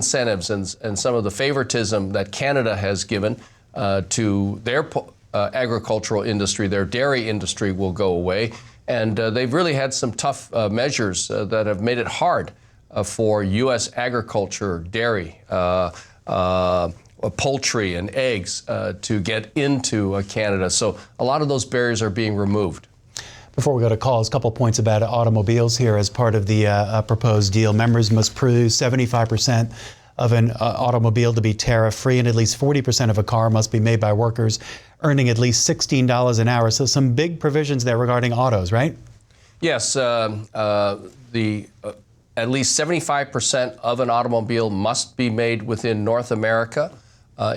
incentives and some of the favoritism that Canada has given to their agricultural industry, their dairy industry, will go away. And they've really had some tough measures that have made it hard for U.S. agriculture, dairy, poultry and eggs to get into Canada. So a lot of those barriers are being removed. Before we go to calls, a couple points about automobiles here as part of the proposed deal. Members must produce 75% of an automobile to be tariff-free, and at least 40% of a car must be made by workers earning at least $16 an hour. So some big provisions there regarding autos, right? Yes. At least 75% of an automobile must be made within North America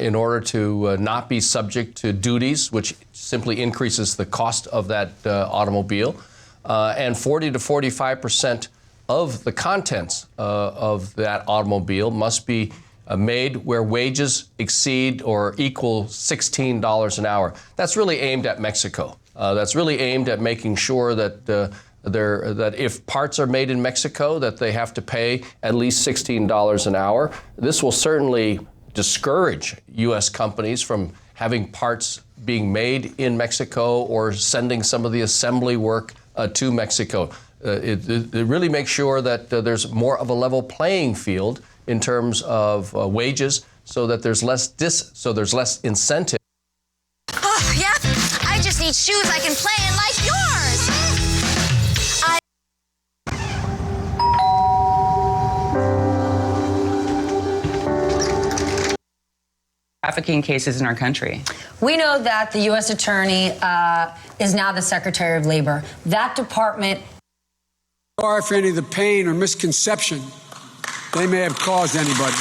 in order to not be subject to duties, which simply increases the cost of that automobile. And 40 to 45% of the contents of that automobile must be made where wages exceed or equal $16 an hour. That's really aimed at Mexico. That's really aimed at making sure that that if parts are made in Mexico, that they have to pay at least $16 an hour. This will certainly discourage U.S. companies from having parts being made in Mexico or sending some of the assembly work to Mexico. It really makes sure that there's more of a level playing field in terms of wages, so that there's less incentive. Oh, yeah, I just need shoes I can play in like yours. Trafficking cases in our country. We know that the U.S. Attorney is now the Secretary of Labor. That department... Sorry for any of the pain or misconception they may have caused anybody.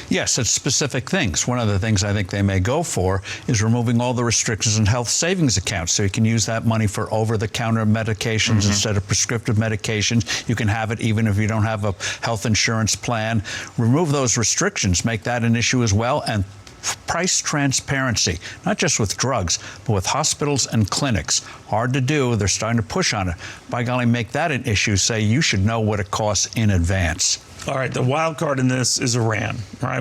Yes, it's specific things. One of the things I think they may go for is removing all the restrictions in health savings accounts, so you can use that money for over-the-counter medications instead of prescriptive medications. You can have it even if you don't have a health insurance plan. Remove those restrictions, make that an issue as well, and price transparency, not just with drugs, but with hospitals and clinics. Hard to do. They're starting to push on it. By golly, make that an issue. Say you should know what it costs in advance. All right, the wild card in this is Iran, right?